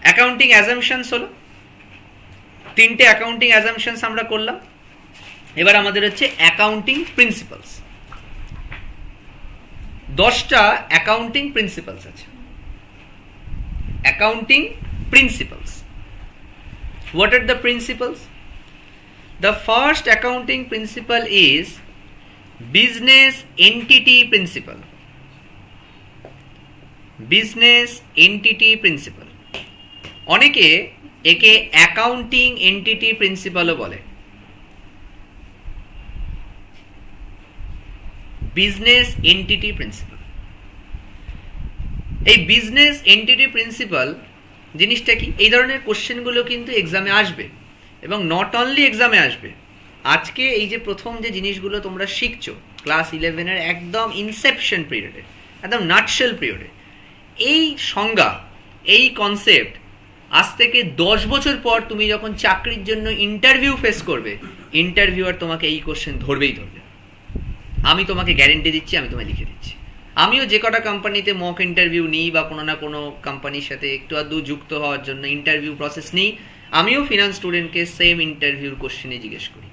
Accounting assumptions হলো, তিনটে accounting assumptions আমরা করলাম। এবার আমাদের হচ্ছে অ্যাকাউন্টিং প্রিন্সিপালস। 10টা অ্যাকাউন্টিং প্রিন্সিপালস আছে। Accounting principles, what are the principles? The first accounting principle is business entity principle. Business entity principle, অনেকে একে অ্যাকাউন্টিং এন্টিটি প্রিন্সিপালও বলে। বিজনেস এন্টিটি প্রিন্সিপাল, এই বিজনেস এন্টিটি প্রিন্সিপাল জিনিসটা কি? এই ধরনের কোশ্চেনগুলো কিন্তু এক্সামে আসবে, এবং নট অনলি এক্সামে আসবে। আজকে এই যে প্রথম যে জিনিসগুলো তোমরা শিখছো ক্লাস 11-এর একদম ইনসেপশন পিরিয়ডে, একদম নাটশেল পিরিয়ডে, এই সংজ্ঞা, এই কনসেপ্ট আজ থেকে 10 বছর পর তুমি যখন চাকরির জন্য ইন্টারভিউ ফেস করবে, ইন্টারভিউয়ার তোমাকে এই কোশ্চেন ধরবেই ধরবে। আমি তোমাকে গ্যারেন্টি দিচ্ছি, আমি তোমায় লিখে দিচ্ছি। আমিও যে কটা কোম্পানিতে মক ইন্টারভিউ নিই বা কোনো না কোনো কোম্পানির সাথে একটু আধটু যুক্ত হওয়ার জন্য ইন্টারভিউ প্রসেস নিই, আমিও ফিনান্স স্টুডেন্টকে সেম ইন্টারভিউর কোশ্চেনে জিজ্ঞেস করি।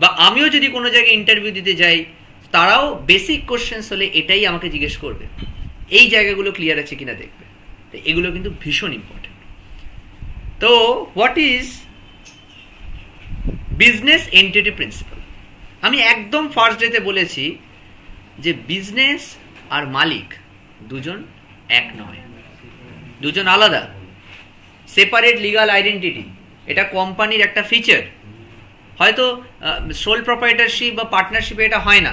বা আমিও যদি কোনো জায়গায় ইন্টারভিউ দিতে যাই, তারাও বেসিক কোশ্চেন্স হলে এটাই আমাকে জিজ্ঞেস করবে, এই জায়গাগুলো ক্লিয়ার আছে কিনা দেখবে। তো এগুলো কিন্তু ভীষণ ইম্পর্টেন্ট। তো what is business entity principal? আমি একদম ফার্স্ট ডেতে বলেছি যে বিজনেস আর মালিক দুজন এক নয়, দুজন আলাদা, সেপারেট লিগাল আইডেন্টিটি। এটা কোম্পানির একটা ফিচার। হয়তো সোল প্রপাইটারশিপ বা পার্টনারশিপে এটা হয় না,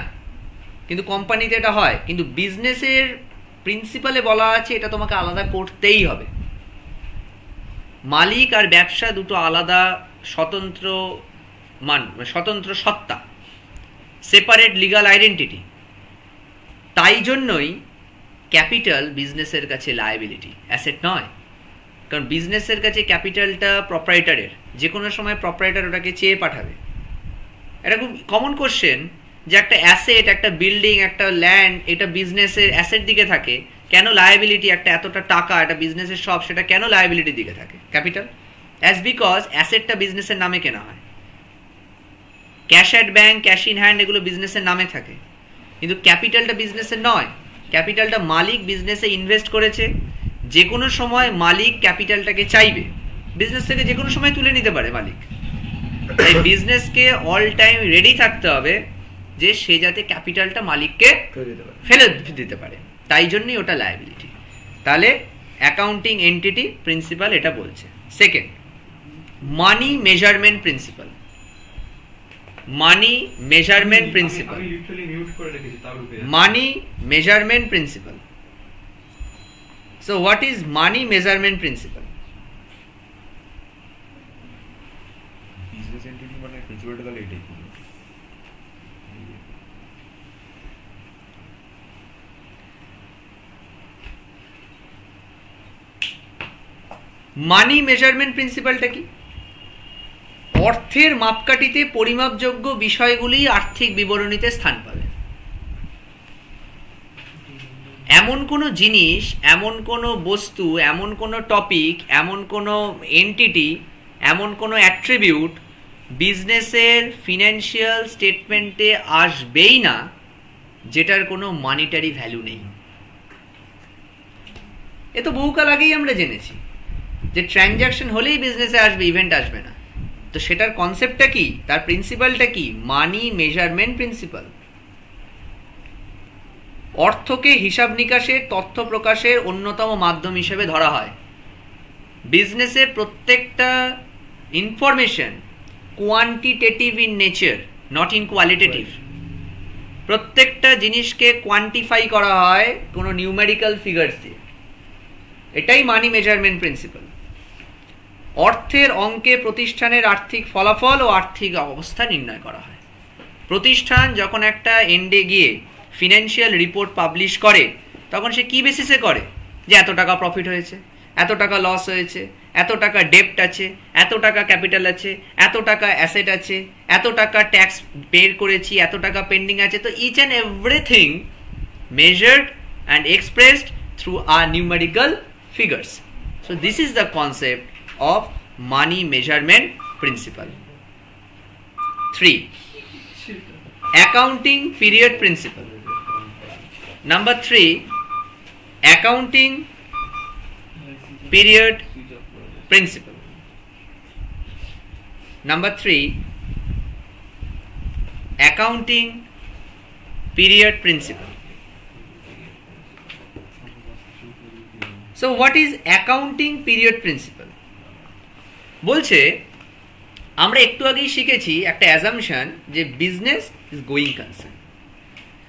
কিন্তু কোম্পানিতে এটা হয়। কিন্তু বিজনেসের প্রিন্সিপালে বলা আছে এটা তোমাকে আলাদা করতেই হবে। মালিক আর ব্যবসা দুটো আলাদা স্বতন্ত্র স্বতন্ত্র সত্তা, সেপারেট লিগাল আইডেন্টিটি। তাই জন্যই ক্যাপিটাল বিজনেসের কাছে লায়াবিলিটি, অ্যাসেট নয়। কারণ বিজনেসের কাছে ক্যাপিটালটা প্রপাইটারের, যে কোনো সময় প্রপাইটার ওটাকে চেয়ে পাঠাবে। এটা খুব কমন কোশ্চেন যে একটা অ্যাসেট, একটা বিল্ডিং, একটা ল্যান্ড, এটা বিজনেসের অ্যাসেট দিকে থাকে, কেন লায়াবিলিটি? একটা এতটা টাকা, একটা বিজনেসের সব, সেটা কেন লায়াবিলিটির দিকে থাকে ক্যাপিটাল? অ্যাজ বিকজ অ্যাসেটটা বিজনেসের নামে কেনা হয়। Cash at bank, cash in hand, এগুলো বিজনেসের নামে থাকে, কিন্তু ক্যাপিটালটা বিজনেসের নয়। ক্যাপিটালটা মালিক বিজনেসে ইনভেস্ট করেছে, যে কোনো সময় মালিক ক্যাপিটালটাকে চাইবে, বিজনেস থেকে যে কোনো সময় তুলে নিতে পারে মালিক। তাই বিজনেসকে অল টাইম রেডি থাকতে হবে যে সে যাতে ক্যাপিটালটা মালিককে ফেলে দিতে পারে, তাই জন্যই ওটা লায়াবিলিটি। তাহলে অ্যাকাউন্টিং এন্টিটি প্রিন্সিপাল এটা বলছে। Second, money measurement principal. Money measurement principal, money measurement principal. So what is money measurement principle? Business entity মানে principle টা তাহলে এটাই। মানি মেজারমেন্ট প্রিন্সিপালটা কি? অর্থের মাপকাঠিতে পরিমাপযোগ্য বিষয়গুলি আর্থিক বিবরণীতে স্থান পাবে। এমন কোনো জিনিস, এমন কোনো বস্তু, এমন কোনো টপিক, এমন কোনো এন্টিটি, এমন কোনো অ্যাট্রিবিউট বিজনেসের ফিনান্সিয়াল স্টেটমেন্টে আসবেই না যেটার কোনো মানিটারি ভ্যালু নেই। এ তো বহুকাল আগেই আমরা জেনেছি যে ট্রানজ্যাকশন হলেই বিজনেসে আসবে, ইভেন্ট আসবে না। তো সেটার কনসেপ্টটা কি, তার প্রিন্সিপালটা কি? মানি মেজারমেন্ট প্রিন্সিপাল। অর্থকে হিসাব নিকাশের, তথ্য প্রকাশের অন্যতম মাধ্যম হিসেবে ধরা হয়। বিজনেসের প্রত্যেকটা information quantitative in nature, not in qualitative. প্রত্যেকটা জিনিসকে কোয়ান্টিফাই করা হয় কোনো নিউমেরিক্যাল ফিগারস দিয়ে। এটাই মানি মেজারমেন্ট প্রিন্সিপাল। অর্থের অঙ্কে প্রতিষ্ঠানের আর্থিক ফলাফল ও আর্থিক অবস্থা নির্ণয় করা হয়। প্রতিষ্ঠান যখন একটা এন্ডে গিয়ে ফিনান্সিয়াল রিপোর্ট পাবলিশ করে, তখন সে কি বেসিসে করে? যে এত টাকা প্রফিট হয়েছে, এত টাকা লস হয়েছে, এত টাকা ডেপ্ট আছে, এত টাকা ক্যাপিটাল আছে, এত টাকা অ্যাসেট আছে, এত টাকা ট্যাক্স পে করেছি, এত টাকা পেন্ডিং আছে। তো each and everything measured and expressed through our numerical figures. So this is the concept of money measurement principle. 3. Accounting period principle. Number 3, accounting period principle. Number 3, accounting period principle. So what is accounting period principle? বলছে আমরা একটু আগেই শিখেছি একটা assumption যে business is going concern.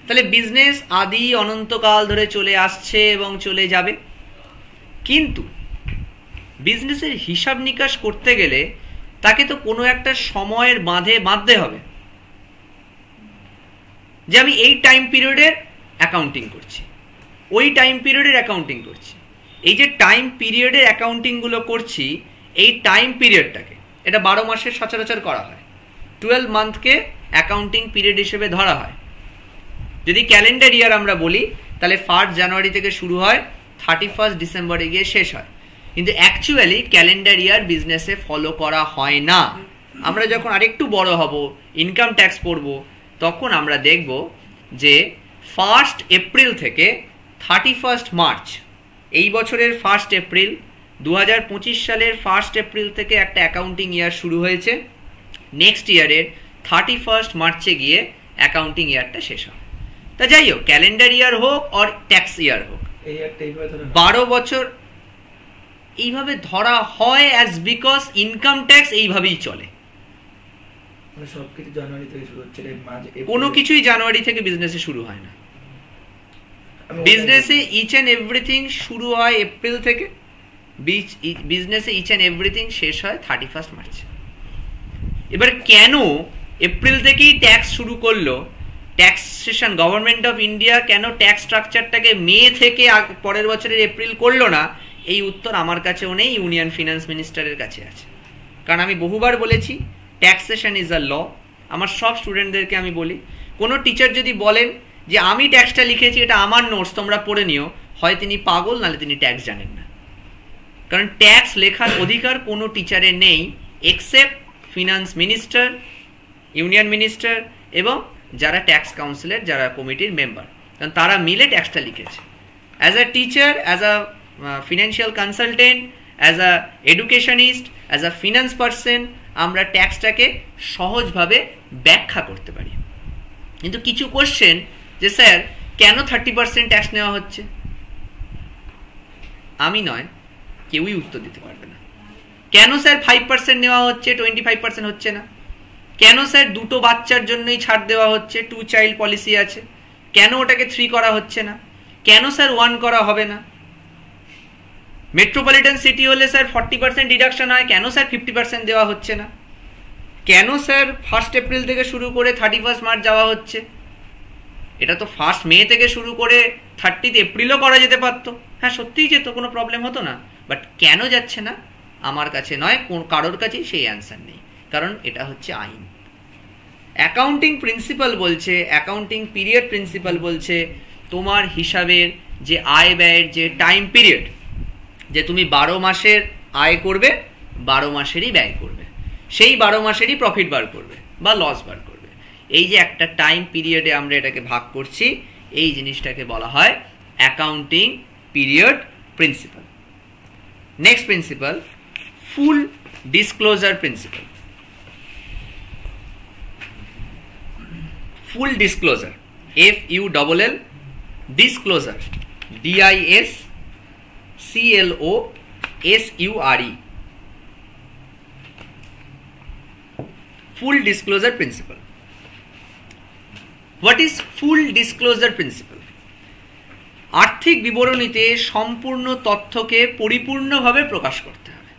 তাহলে business আদি অনন্তকাল ধরে চলে আসছে এবং চলে যাবে, কিন্তু বিজনেসের হিসাব নিকাশ করতে গেলে তাকে তো কোনো একটা সময়ের বাঁধতে হবে যে আমি এই টাইম পিরিয়ডের অ্যাকাউন্টিং করছি, ওই টাইম পিরিয়ডের অ্যাকাউন্টিং করছি। এই যে টাইম পিরিয়ডের অ্যাকাউন্টিংগুলো করছি, এই টাইম পিরিয়ডটাকে, এটা 12 মাসের সচরাচর করা হয়, 12 মান্থকে অ্যাকাউন্টিং পিরিয়ড হিসেবে ধরা হয়। যদি ক্যালেন্ডার ইয়ার আমরা বলি তাহলে 1 জানুয়ারি থেকে শুরু হয়, 31 ডিসেম্বরে গিয়ে শেষ হয়। কিন্তু অ্যাকচুয়ালি ক্যালেন্ডার ইয়ার বিজনেসে ফলো করা হয় না। আমরা যখন আরেকটু বড় হব, ইনকাম ট্যাক্স পড়ব, তখন আমরা দেখব যে 1 এপ্রিল থেকে 31 মার্চ, এই বছরের 1 এপ্রিল, 2025 সালের 1 এপ্রিল থেকে একটা অ্যাকাউন্টিং ইয়ার শুরু হয়েছে, নেক্সট ইয়ারের 31 মার্চে গিয়ে অ্যাকাউন্টিং ইয়ারটা শেষ হয়। তা যাই হোক, ক্যালেন্ডার ইয়ার হোক আর ট্যাক্স ইয়ার হোক, 12 বছর এইভাবে ধরা হয় অ্যাজ বিকজ ইনকাম ট্যাক্স এইভাবেই চলে। কোনো কিছুই জানুয়ারি থেকে বিজনেসে শুরু হয় না। বিজনেসে ইচ অ্যান্ড এভরিথিং শুরু হয় এপ্রিল থেকে, বিজনেসে ইচ অ্যান্ড এভরিথিং শেষ হয় 31 মার্চ। এবার কেন এপ্রিল থেকেই ট্যাক্স শুরু করলো, ট্যাক্সেশন গভর্নমেন্ট অফ ইন্ডিয়া কেন ট্যাক্স স্ট্রাকচারটাকে মে থেকে পরের বছরের এপ্রিল করলো না, এই উত্তর আমার কাছেও নেই, ইউনিয়ন ফিনান্স মিনিস্টারের কাছে আছে। কারণ আমি বহুবার বলেছি, ট্যাক্সেশন ইজ আ ল। আমার সব স্টুডেন্টদেরকে আমি বলি, কোনো টিচার যদি বলেন যে আমি ট্যাক্সটা লিখেছি, এটা আমার নোটস, তোমরা পড়ে নিও, হয় তিনি পাগল, নাহলে তিনি ট্যাক্স জানেন না। কারণ ট্যাক্স লেখার অধিকার কোনো টিচারের নেই except finance minister, union minister এবং যারা ট্যাক্স কাউন্সিলের, যারা কমিটির মেম্বার, কারণ তারা মিলে ট্যাক্সটা লিখেছে। As a teacher, as a financial consultant, as a educationist, as a finance person, আমরা ট্যাক্সটাকে সহজভাবে ব্যাখ্যা করতে পারি। কিন্তু কিছু কোশ্চেন যে স্যার কেন 30% ট্যাক্স নেওয়া হচ্ছে, আমি নয়, কেউই উত্তর দিতে পারবে না। কেন স্যার 5% নেওয়া হচ্ছে, 25% হচ্ছে না? কেন স্যার 2 বাচ্চার জন্যই ছাড় দেওয়া হচ্ছে, 2 চাইল্ড পলিসি আছে, কেন ওটাকে 3 করা হচ্ছে না? কেন স্যার 1 করা হবে না? মেট্রোপলিটন সিটি হলে স্যার 40% ডিডাকশন হয়, কেন স্যার 50% দেওয়া হচ্ছে না? কেন স্যার 1 এপ্রিল থেকে শুরু করে 31 মার্চ যাওয়া হচ্ছে? এটা তো 1 মে থেকে শুরু করে 30 এপ্রিলও করা যেতে পারতো। হ্যাঁ, সত্যিই যেত, কোনো প্রবলেম হতো না। বাট কেন যাচ্ছে না, আমার কাছে নয়, কারোর কাছেই সেই অ্যান্সার নেই, কারণ এটা হচ্ছে আইন। অ্যাকাউন্টিং প্রিন্সিপাল বলছে, অ্যাকাউন্টিং পিরিয়ড প্রিন্সিপাল বলছে, তোমার হিসাবের যে আয় ব্যয়ের যে টাইম পিরিয়ড, যে তুমি 12 মাসের আয় করবে, 12 মাসেরই ব্যয় করবে, সেই 12 মাসেরই প্রফিট বার করবে বা লস বার করবে। এই যে একটা টাইম পিরিয়ডে আমরা এটাকে ভাগ করছি, এই জিনিসটাকে বলা হয় accounting period principle. Next principle, full disclosure principle. Full disclosure, FULL, disclosure, DISCLOSURE, full disclosure principle. What is full disclosure principle? আর্থিক বিবরণীতে সম্পূর্ণ তথ্যকে পরিপূর্ণভাবে প্রকাশ করতে হবে,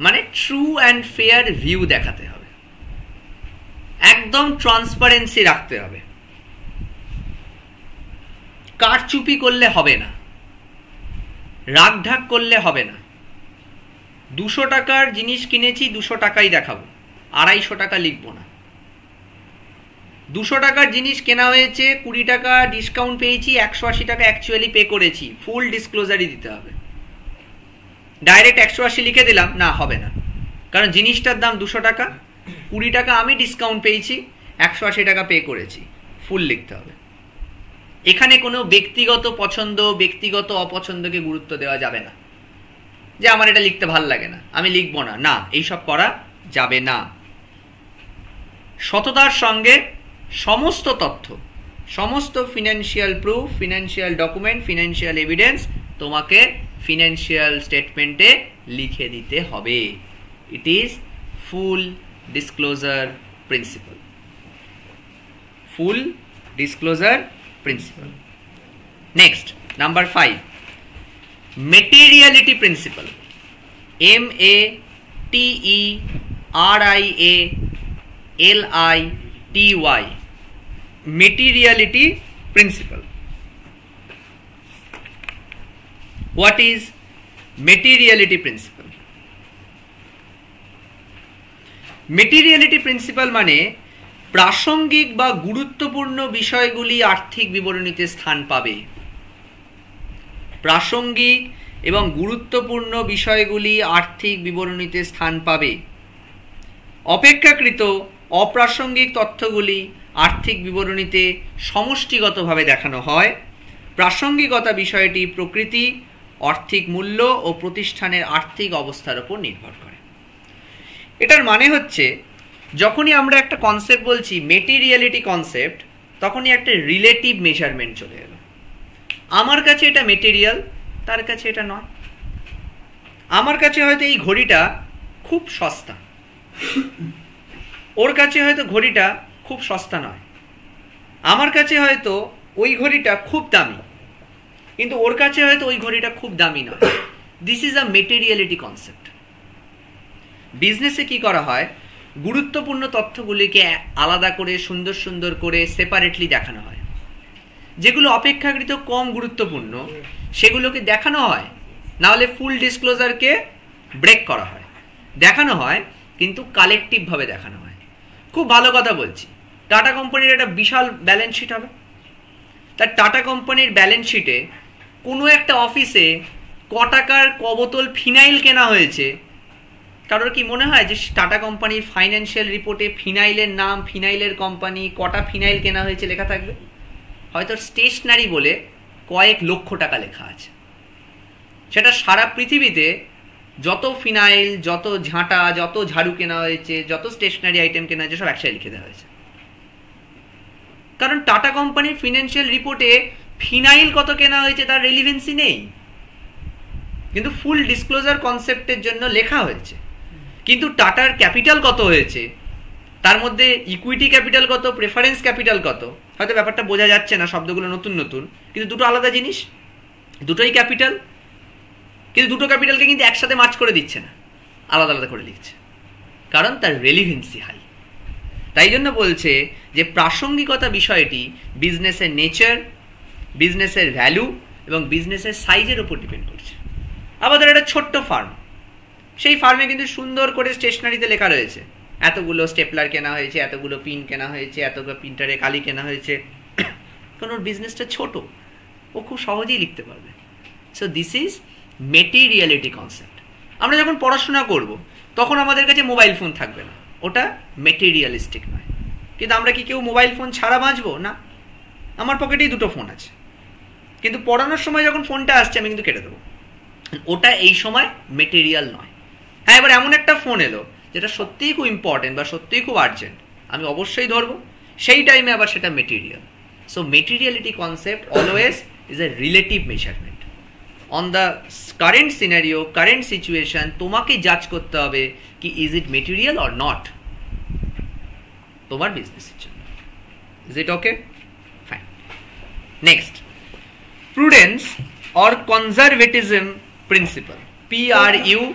মানে ট্রু অ্যান্ড ফেয়ার ভিউ দেখাতে হবে, একদম ট্রান্সপারেন্সি রাখতে হবে, কারচুপি করলে হবে না, রাগঢাক করলে হবে না। 200 টাকার জিনিস কিনেছি, 200 টাকাই দেখাবো, 250 টাকা লিখবো না। 200 টাকার জিনিস কেনা হয়েছে, 20 টাকা ডিসকাউন্ট পেয়েছি, 180 টাকা অ্যাকচুয়ালি পে করেছি, ফুল ডিসক্লোজারই দিতে হবে। ডাইরেক্ট 180 লিখে দিলাম, না হবে না, কারণ জিনিসটার দাম 200 টাকা, 20 টাকা আমি ডিসকাউন্ট পেয়েছি, 180 টাকা পে করেছি, ফুল লিখতে হবে। এখানে কোনো ব্যক্তিগত পছন্দ ব্যক্তিগত অপছন্দকে গুরুত্ব দেওয়া যাবে না, যে আমার এটা লিখতে ভাল লাগে না আমি লিখবো না, না, এইসব করা যাবে না। সততার সঙ্গে সমস্ত তথ্য, সমস্ত financial proof, financial document, financial evidence তোমাকে ফিনান্সিয়াল স্টেটমেন্টে লিখে দিতে হবে। It is full disclosure principle. Full disclosure principle. Next, number 5, materiality principle. METERIALITY, materiality principle. What is materiality principle? Materiality principle মানে প্রাসঙ্গিক বা গুরুত্বপূর্ণ বিষয়গুলি আর্থিক বিবরণীতে স্থান পাবে। প্রাসঙ্গিক এবং গুরুত্বপূর্ণ বিষয়গুলি আর্থিক বিবরণীতে স্থান পাবে। অপেক্ষাকৃত অপ্রাসঙ্গিক তথ্যগুলি আর্থিক বিবরণীতে সমষ্টিগতভাবে দেখানো হয়। প্রাসঙ্গিকতা বিষয়টি প্রকৃতি, আর্থিক মূল্য ও প্রতিষ্ঠানের আর্থিক অবস্থার উপর নির্ভর করে। এটার মানে হচ্ছে, যখনই আমরা একটা কনসেপ্ট বলছি মেটেরিয়ালিটি কনসেপ্ট, তখনই একটা রিলেটিভ মেজারমেন্ট চলে এলো। আমার কাছে এটা মেটেরিয়াল, তার কাছে এটা নয়। আমার কাছে হয়তো এই ঘড়িটা খুব সস্তা, ওর কাছে হয়তো ঘড়িটা খুব সস্তা নয়। আমার কাছে হয়তো ওই ঘড়িটা খুব দামি, কিন্তু ওর কাছে হয়তো ওই ঘড়িটা খুব দামি নয়। This is a materiality concept. বিজনেসে কি করা হয়, গুরুত্বপূর্ণ তথ্যগুলিকে আলাদা করে সুন্দর সুন্দর করে সেপারেটলি দেখানো হয়। যেগুলো অপেক্ষাকৃত কম গুরুত্বপূর্ণ সেগুলোকে দেখানো হয়, না হলে ফুল ডিসক্লোজারকে ব্রেক করা হয়। দেখানো হয় কিন্তু কালেকটিভভাবে দেখানো হয়। খুব ভালো কথা বলছি, টাটা কোম্পানির একটা বিশাল ব্যালেন্স শিট হবে। তার টাটা কোম্পানির ব্যালেন্স শিটে কোনো একটা অফিসে ক টাকার ক বোতল ফিনাইল কেনা হয়েছে, কারোর কি মনে হয় যে টাটা কোম্পানির ফাইন্যান্সিয়াল রিপোর্টে ফিনাইলের নাম, ফিনাইলের কোম্পানি, কটা ফিনাইল কেনা হয়েছে লেখা থাকবে? হয়তো স্টেশনারি বলে কয়েক লক্ষ টাকা লেখা আছে। সেটা সারা পৃথিবীতে যত ফিনাইল, যত ঝাঁটা, যত ঝাড়ু কেনা হয়েছে, যত স্টেশনারি আইটেম কেনা হয়েছে, সব একসাথে লিখে দেওয়া হয়েছে। কারণ টাটা কোম্পানির ফিনান্সিয়াল রিপোর্টে ফিনাইল কত কেনা হয়েছে তার রেলিভেন্সি নেই, কিন্তু ফুল ডিসক্লোজার কনসেপ্টের জন্য লেখা হয়েছে। কিন্তু টাটার ক্যাপিটাল কত হয়েছে, তার মধ্যে ইকুইটি ক্যাপিটাল কত, প্রেফারেন্স ক্যাপিটাল কত, হয়তো ব্যাপারটা বোঝা যাচ্ছে না, শব্দগুলো নতুন নতুন, কিন্তু দুটো আলাদা জিনিস। দুটোই ক্যাপিটাল, কিন্তু দুটো ক্যাপিটালকে কিন্তু একসাথে মার্জ করে দিচ্ছে না, আলাদা আলাদা করে লিখছে, কারণ তার রেলিভেন্সি হাই। তাই জন্য বলছে যে প্রাসঙ্গিকতা বিষয়টি বিজনেসের নেচার, বিজনেসের ভ্যালু এবং বিজনেসের সাইজের উপর ডিপেন্ড করছে। আমাদের একটা ছোট্ট ফার্ম, সেই ফার্মে কিন্তু সুন্দর করে স্টেশনারিতে লেখা রয়েছে এতগুলো স্টেপলার কেনা হয়েছে, এতগুলো পিন কেনা হয়েছে, এতগুলো প্রিন্টারে কালি কেনা হয়েছে, কারণ ওর বিজনেসটা ছোট, ও খুব সহজেই লিখতে পারবে। So this is materiality concept. আমরা যখন পড়াশোনা করব তখন আমাদের কাছে মোবাইল ফোন থাকবে না, ওটা মেটেরিয়ালিস্টিক নয়। কিন্তু আমরা কি কেউ মোবাইল ফোন ছাড়া বাঁচবো? না, আমার পকেটেই দুটো ফোন আছে, কিন্তু পড়ানোর সময় যখন ফোনটা আসছে আমি কিন্তু কেটে দেবো, ওটা এই সময় মেটেরিয়াল নয়। হ্যাঁ, এবার এমন একটা ফোন এলো যেটা সত্যিই খুব ইম্পর্টেন্ট বা সত্যিই খুব আর্জেন্ট, আমি অবশ্যই ধরবো, সেই টাইমে আবার সেটা material. So materiality concept always is a relative measurement on the current scenario, current situation. তোমাকে জাজ করতে হবে কি is it material or not তোমার বিজনেসের জন্য। Is it okay? Fine. Next, prudence or conservatism principle. PRUDENCE,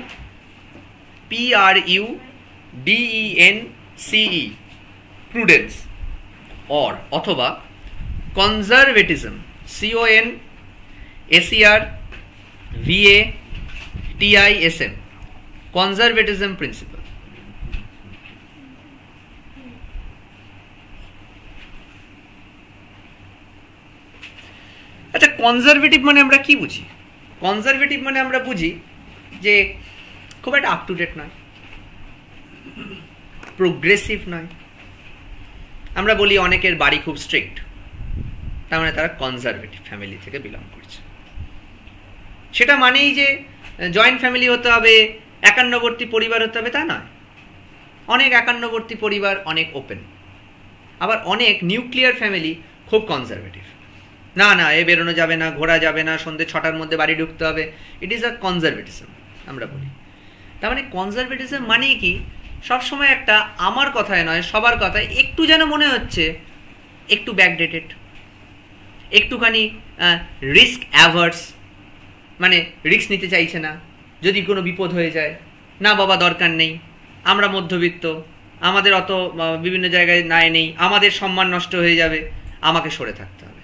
prudence or অথবা conservatism, CONSERVATISM, conservatism principle. আচ্ছা, কনজারভেটিভ মানে আমরা কি বুঝি? কনজারভেটিভ মানে আমরা বুঝি যে খুব একটা আপ টু ডেট নয়, প্রোগ্রেসিভ নয়। আমরা বলি অনেকের বাড়ি খুব স্ট্রিক্ট, তার মানে তারা কনজারভেটিভ ফ্যামিলি থেকে বিলং করছে। সেটা মানেই যে জয়েন্ট ফ্যামিলি হতে হবে, একান্নবর্তী পরিবার হতে হবে তা নয়। অনেক একান্নবর্তী পরিবার অনেক ওপেন, আবার অনেক নিউক্লিয়ার ফ্যামিলি খুব কনজারভেটিভ। না না, এ বেরোনো যাবে না, ঘোরা যাবে না, সন্ধ্যে 6টার মধ্যে বাড়ি ঢুকতে হবে। ইট ইজ আ কনজারভেটিজম আমরা বলি। তার মানে কনজারভেটিজম মানে কি, সবসময় একটা আমার কথায় নয় সবার কথায় একটু যেন মনে হচ্ছে একটু ব্যাকডেটেড, একটুখানি রিস্ক অ্যাভার্স, মানে রিস্ক নিতে চাইছে না। যদি কোনো বিপদ হয়ে যায়, না বাবা দরকার নেই, আমরা মধ্যবিত্ত, আমাদের অত বিভিন্ন জায়গায় নাই নেই, আমাদের সম্মান নষ্ট হয়ে যাবে, আমাকে সরে থাকতে হবে।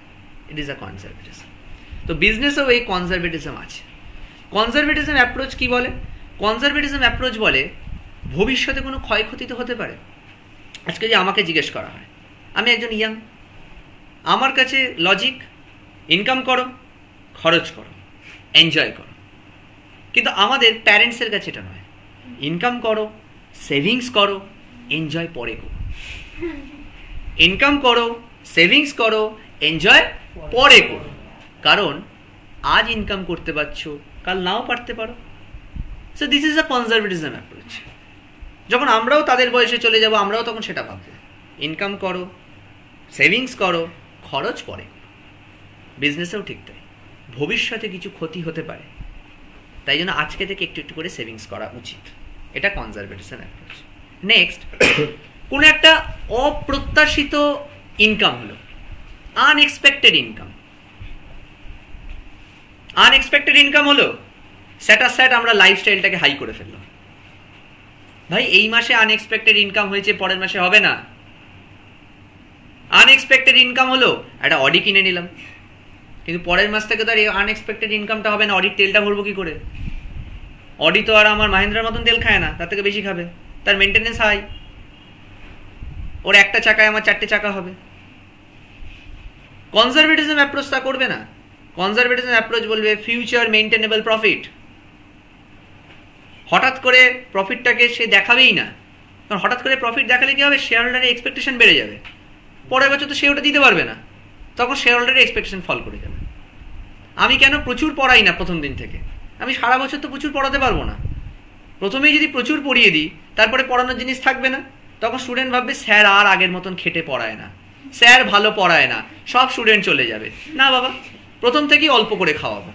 It is a conservatism. তো বিজনেসেও এই কনজারভেটিজম আছে। কনজারভেটিজম অ্যাপ্রোচ কি বলে? কনজারভেটিজম অ্যাপ্রোচ বলে ভবিষ্যতে কোনো ক্ষয়ক্ষতি তো হতে পারে। আজকে যদি আমাকে জিজ্ঞেস করা হয়, আমি একজন ইয়াং, আমার কাছে লজিক ইনকাম করো, খরচ করো, এনজয় করো। কিন্তু আমাদের প্যারেন্টসের কাছে এটা নয়, ইনকাম করো, সেভিংস করো, এনজয় পরে করো। ইনকাম করো, সেভিংস করো, এনজয় পরে করো। কারণ আজ ইনকাম করতে পারছো, কাল নাও পারতে পারো। So this is a conservatism approach. যখন আমরাও তাদের বয়সে চলে যাব, আমরাও তখন সেটা ভাববো, ইনকাম করো, সেভিংস করো, খরচ পরে করো। বিজনেসেও ঠিক তাই, ভবিষ্যতে কিছু ক্ষতি হতে পারে, তাই জন্য আজকে থেকে একটু একটু করে সেভিংস করা উচিত। এটা কনজারভেটিজম অ্যাপ্রোচ। নেক্সট, কোনো একটা অপ্রত্যাশিত ইনকাম হলো, আনএক্সপেক্টেড ইনকাম। আনএক্সপেক্টেড ইনকাম হলো, স্যাটাসাইড আমরা লাইফস্টাইলটাকে হাই করে ফেললাম। ভাই এই মাসে আনএক্সপেক্টেড ইনকাম হয়েছে, পরের মাসে হবে না। আনএক্সপেক্টেড ইনকাম হলো, একটা অডি কিনে নিলাম, কিন্তু পরের মাস থেকে তো আর এই আনএক্সপেক্টেড ইনকামটা হবে না। অডির তেলটা ভরবো কি করে? অডি তো আর আমার মাহিন্দ্রার মতন তেল খায় না, তার থেকে বেশি খাবে, তার মেনটেনেন্স হাই। ওর একটা চাকায় আমার 4টে চাকা হবে। কনজারভেটিজম অ্যাপ্রোচ তা করবে না। কনজারভেটিজম অ্যাপ্রোচ বলবে ফিউচার মেইনটেনেবল প্রফিট। হঠাৎ করে প্রফিটটাকে সে দেখাবেই না, কারণ হঠাৎ করে প্রফিট দেখালে কি হবে, শেয়ার হোল্ডারের এক্সপেকটেশন বেড়ে যাবে। পরের বছর তো সে ওটা দিতে পারবে না, তখন শেয়ার হোল্ডারের এক্সপেকটেশন ফল করে যাবে। আমি কেন প্রচুর পড়াই না প্রথম দিন থেকে? আমি সারা বছর তো প্রচুর পড়াতে পারবো না। প্রথমেই যদি প্রচুর পড়িয়ে দিই, তারপরে পড়ানোর জিনিস থাকবে না, তখন স্টুডেন্ট ভাববে স্যার আর আগের মতন খেটে পড়ায় না, স্যার ভালো পড়ায় না, সব স্টুডেন্ট চলে যাবে। না বাবা, প্রথম থেকেই অল্প করে খাওয়াবো,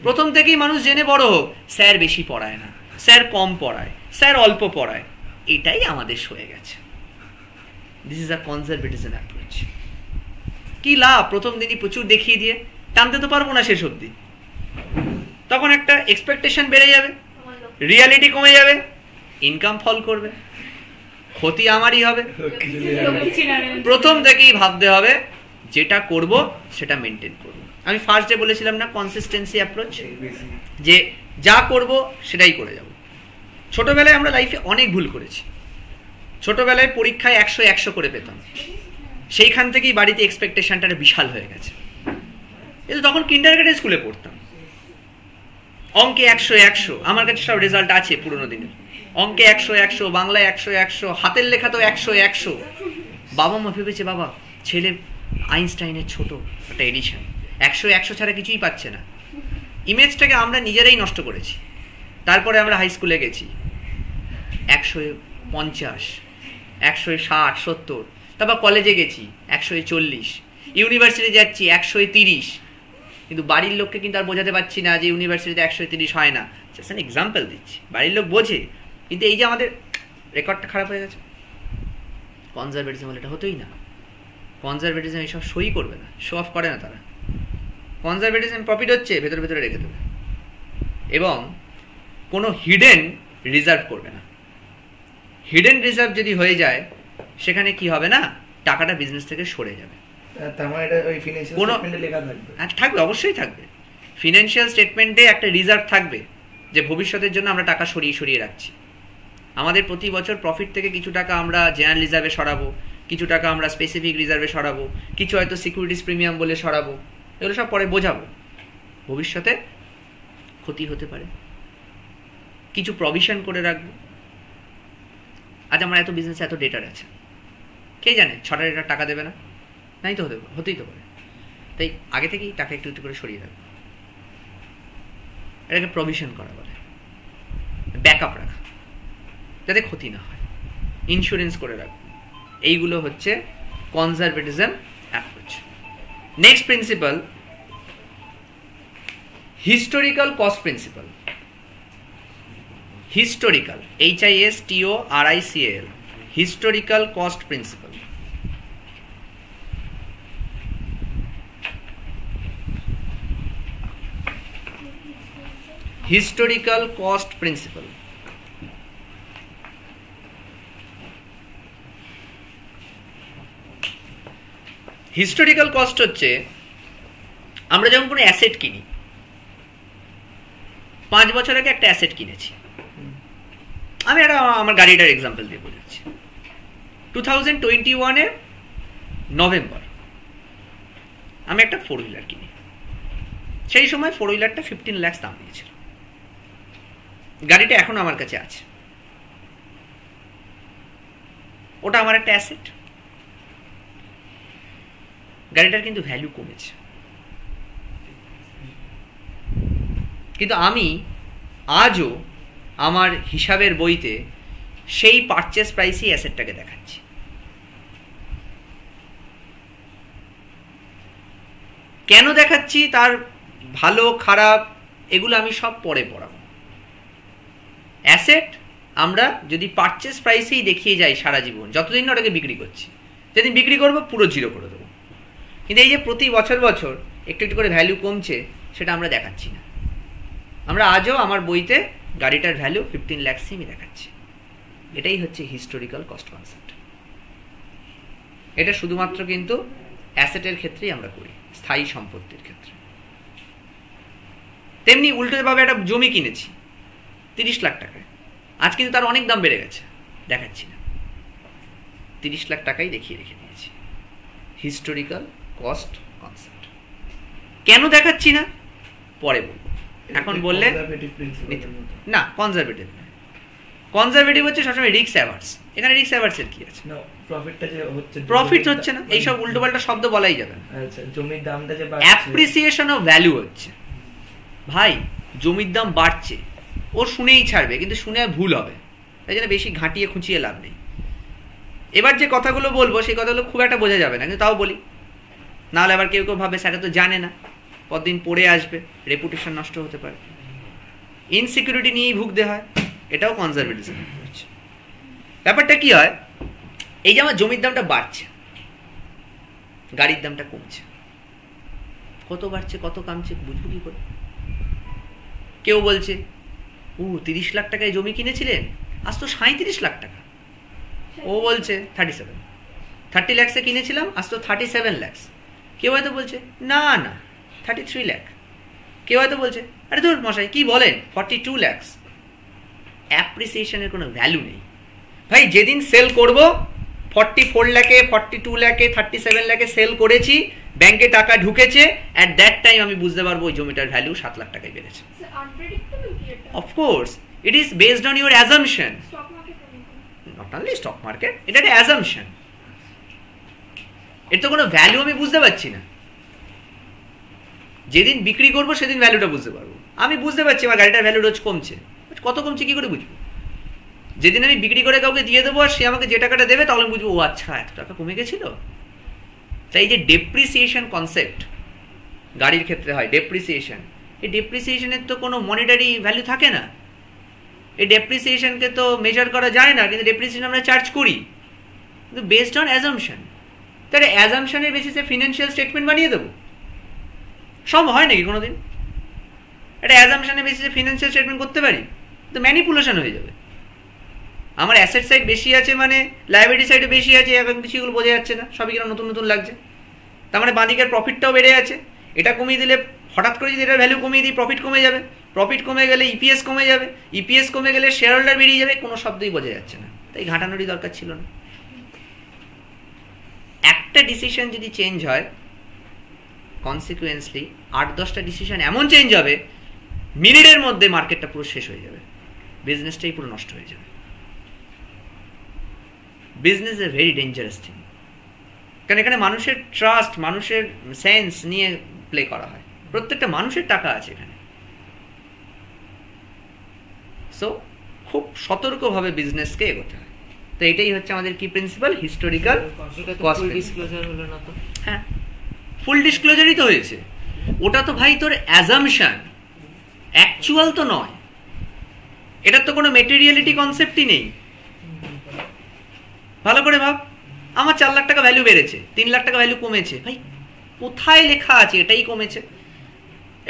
প্রথম থেকেই মানুষ জেনে বড় হোক স্যার বেশি পড়ায় না, স্যার কম পড়ায়, স্যার অল্প পড়ায়। এটাই আমাদের হয়ে গেছে। This is a conservatism approach. কি লাভ প্রথম দিনই প্রচুর দেখিয়ে দিয়ে, টানতে তো পারবো না শেষ অবধি। তখন একটা এক্সপেকটেশন বেড়ে যাবে, রিয়ালিটি কমে যাবে, ইনকাম ফল করবে, ক্ষতি আমারই হবে। প্রথম থেকেই ভাবতে হবে যেটা করব সেটা মেনটেন করব। আমি ফার্স্ট ডে বলেছিলাম না, কনসিস্টেন্সি অ্যাপ্রোচ, যে যা করব সেটাই করে যাব। ছোটবেলায় আমরা লাইফে অনেক ভুল করেছি। ছোটবেলায় পরীক্ষায় 100 করে পেতাম, সেইখান থেকেই বাড়িতে এক্সপেকটেশনটা বিশাল হয়ে গেছে। কিন্তু তখন কিন্ডারগার্টেন স্কুলে পড়তাম, অঙ্কে 100 আমার কাছে সব রেজাল্ট আছে পুরোনো দিনের। অঙ্কে 100, বাংলায় 100, হাতের লেখা তো 100। বাবা মা ভেবেছে বাবা ছেলে আইনস্টাইনের ছোট একটা এডিশন, 100 ছাড়া কিছুই পাচ্ছে না। ইমেজটাকে আমরা নিজেরাই নষ্ট করেছি। তারপরে আমরা হাই স্কুলে গেছি, 150, 160, 70। তারপর কলেজে গেছি 140, ইউনিভার্সিটি যাচ্ছি 130। কিন্তু বাড়ির লোককে কিন্তু আর বোঝাতে পারছি না যে ইউনিভার্সিটিতে 130 হয় না। জাস্ট অ্যান এক্সাম্পল দিচ্ছি, বাড়ির লোক বোঝে, কিন্তু এই যে আমাদের রেকর্ডটা খারাপ হয়ে গেছে। কনজারভেটিজম হলে এটা হতোই না। কনজারভেটিজম এইসব সই করবে না, শো অফ করে না তারা। কনজারভেটিজম প্রফিট হচ্ছে ভেতরে ভেতরে রেখে দেবে, এবং কোনো হিডেন রিজার্ভ করবে না। হিডেন রিজার্ভ যদি হয়ে যায়, সেখানে কি হবে না, টাকাটা বিজনেস থেকে সরে যাবে। থাকবে, অবশ্যই থাকবে। ফিনান্সিয়াল স্টেটমেন্টে একটা রিজার্ভ থাকবে, যে ভবিষ্যতের জন্য আমরা টাকা সরিয়ে রাখছি। আমাদের প্রতি বছর প্রফিট থেকে কিছু টাকা আমরা জেনারেল রিজার্ভে সরাবো, কিছু টাকা আমরা স্পেসিফিক রিজার্ভে সরাবো, কিছু হয়তো সিকিউরিটিস প্রিমিয়াম বলে সরাবো। এগুলো সব পরে বোঝাবো। ভবিষ্যতে ক্ষতি হতে পারে, কিছু প্রভিশন করে রাখবো। আজ আমার এত বিজনেসে এত ডেটার আছে, কে জানে 6টা ডেটার টাকা দেবে না, নাই তো হতেই তো পারে। তাই আগে থেকেই টাকা একটু একটু করে সরিয়ে রাখবো, এটাকে প্রভিশন করা বলে। ব্যাকআপ রাখা যাতে ক্ষতি না হয়, ইন্স্যুরেন্স করে রাখবো। এইগুলো হচ্ছে conservatism approach. Next principal, historical cost principal. Historical, HISTORICAL, historical cost principal. Historical cost principal historical cost হচ্ছে, আমরা যখন কোনো অ্যাসেট কিনি, 5 বছর আগে একটা অ্যাসেট কিনেছি, আমি একটা আমার গাড়িটার এক্সাম্পল দিয়ে বোঝাচ্ছি। 2021 নভেম্বর আমি একটা 4 হুইলার কিনি। সেই সময় 4 হুইলারটা 15 লাখ দাম দিয়েছিল। গাড়িটা এখন আমার কাছে আছে, ওটা আমার একটা অ্যাসেট। গাড়িটার কিন্তু ভ্যালু কমেছে, কিন্তু আমি আজও আমার হিসাবের বইতে সেই পারচেস প্রাইসই অ্যাসেটটাকে দেখাচ্ছি। কেন দেখাচ্ছি, তার ভালো খারাপ এগুলো আমি সব পরে পড়াবো। অ্যাসেট আমরা যদি পারচেস প্রাইসেই দেখিয়ে যাই সারা জীবন, যতদিন না ওটাকে বিক্রি করছি, যেদিন বিক্রি করবো পুরো জিরো করে দেবো। কিন্তু এই যে প্রতি বছর বছর একটু একটু করে ভ্যালু কমছে, সেটা আমরা দেখাচ্ছি না। আমরা আজও আমার বইতে গাড়িটার ভ্যালু 15 লাখসই আমি দেখাচ্ছি। এটাই হচ্ছে হিস্টোরিক্যাল কস্ট কনসেপ্ট। এটা শুধুমাত্র কিন্তু অ্যাসেটের ক্ষেত্রেই আমরা করি, স্থায়ী সম্পত্তির ক্ষেত্রে। তেমনি উল্টোভাবে একটা জমি কিনেছি 30 লাখ টাকায়, আজ কিন্তু তার অনেক দাম বেড়ে গেছে, দেখাচ্ছি না, 30 লাখ টাকাই দেখিয়ে রেখে দিয়েছি। হিস্টোরিক্যাল কস্ট কনসেপ্ট কেন দেখাচ্ছি না পরে বলবো, এখন বললে না। কনজারভেটিভ, কনজারভেটিভ হচ্ছে সবসময় রিস্ক অ্যাভার্স। এখানে রিস্ক অ্যাভার্সের কি আছে? প্রফিট হচ্ছে না, এইসব উল্টোপাল্টা শব্দ বলাই যাবে না। জমির দামটা যে অ্যাপ্রিসিয়েশন অফ ভ্যালু হচ্ছে, ভাই জমির দাম বাড়ছে, ও শুনেই ছাড়বে, কিন্তু শুনে ভুল হবে, তাই জন্য বেশি ঘাঁটিয়ে খুঁচিয়ে লাভ নেই। এবার যে কথাগুলো বলবো সেই কথাগুলো খুব একটা বোঝা যাবে না, কিন্তু তাও বলি, নাহলে আবার কেউ কেউ ভাবে স্যার তো জানে না, পরদিন পড়ে আসবে, রেপুটেশন নষ্ট হতে পারে। ইনসিকিউরিটি নিয়েই ভুগতে হয়, এটাও কনজারভেটিজম। ব্যাপারটা কি হয়, এই যে আমার জমির দামটা বাড়ছে, গাড়ির দামটা কমছে, কত বাড়ছে কত কমছে বুঝবো কি করে? কেউ বলছে 30 লাখ টাকায় জমি কিনেছিলেন, আজ তো 37 লাখ টাকা। ও বলছে 30 লাখসে কিনেছিলাম, আজ তো 37 লাখ। কেউ হয়তো বলছে না 33 লাখ। কেউ হয়তো বলছে আরে ধর মশাই কি বলেন 42 লাখ। অ্যাপ্রিসিয়েশনের কোনো ভ্যালু নেই ভাই। যেদিন সেল করব 44 লাখে, 42 লাখে, 37 লাখে সেল করেছি, ব্যাংকে টাকা ঢুকেছে, অ্যাট দ্যাট টাইম আমি বুঝতে পারবো ওই জমিটার ভ্যালু 7 লাখ টাকায় বেড়েছে। Of course it is based on your assumption, not only stock market, এটা একটা অ্যাজাম্পশন। এর তো কোনো ভ্যালু আমি বুঝতে পারছি না। যেদিন বিক্রি করবো সেদিন ভ্যালুটা বুঝতে পারবো। আমি বুঝতে পারছি আমার গাড়িটার ভ্যালু রোজ কমছে, কত কমছে কি করে বুঝবো? যেদিন আমি বিক্রি করে কাউকে দিয়ে দেবো আর সে আমাকে যে টাকাটা দেবে, তাহলে বুঝবো ও আচ্ছা এত টাকা কমে গেছিল। তাই যে ডেপ্রিসিয়েশন কনসেপ্ট গাড়ির ক্ষেত্রে হয়, ডেপ্রিসিয়েশন, এই ডেপ্রিসিয়েশনের তো কোনো মনিটারি ভ্যালু থাকে না। এই ডেপ্রিসিয়েশনকে তো মেজার করা যায় না, কিন্তু ডেপ্রিসিয়েশন আমরা চার্জ করি, কিন্তু বেসড অন অ্যাজাম্পশন। তাহলে অ্যাজাম্পশনের বেসিসে ফিনান্সিয়াল স্টেটমেন্ট বানিয়ে দেবো, সব হয় নাকি কোনোদিন? একটা অ্যাজাম্পশনের বেসিসে ফিনান্সিয়াল স্টেটমেন্ট করতে পারি? তো ম্যানিপুলেশন হয়ে যাবে। আমার অ্যাসেট সাইড বেশি আছে মানে লায়াবিলিটি সাইডে বেশি আছে, এখন কিছুগুলো বোঝা যাচ্ছে না, সবই কিনা নতুন নতুন লাগছে। তার মানে বাঁদিকের প্রফিটটাও বেড়ে আছে, এটা কমিয়ে দিলে হঠাৎ করে যদি এটার ভ্যালু কমিয়ে দিই প্রফিট কমে যাবে, প্রফিট কমে গেলে ইপিএস কমে যাবে, ইপিএস কমে গেলে শেয়ার হোল্ডার বেরিয়ে যাবে, কোনো শব্দই বোঝা যাচ্ছে না। তাই ঘাটানোরই দরকার ছিল না। একটা ডিসিশন যদি চেঞ্জ হয়, কনসিকুয়েন্সলি 8-10টা ডিসিশন এমন চেঞ্জ হবে, মিনিটের মধ্যে মার্কেটটা পুরো শেষ হয়ে যাবে। বিজনেসটাই পুরো নষ্ট হয়ে যাবে। Business a very dangerous thing, কারণ এখানে মানুষের ট্রাস্ট, মানুষের সেন্স নিয়ে প্লে করা হয়। প্রত্যেকটা মানুষের টাকা আছে এখানে। সো খুব সতর্কভাবে বিজনেসকে এগোতে হয়। তো এটাই হচ্ছে আমাদের কি প্রিন্সিপাল, হিস্টোরিক্যাল কস্ট। হ্যাঁ, ফুল ডিসক্লোজারই তো হয়েছে। ওটা তো ভাই তোর অ্যাজাম্পশন, অ্যাকচুয়াল তো নয়। এটার তো কোনো মেটেরিয়ালিটি কনসেপ্টই নেই। ভালো করে ভাব, আমার 4 লাখ টাকা ভ্যালু বেড়েছে, 3 লাখ টাকা ভ্যালু কমেছে। ভাই কোথায় লেখা আছে এটাই কমেছে?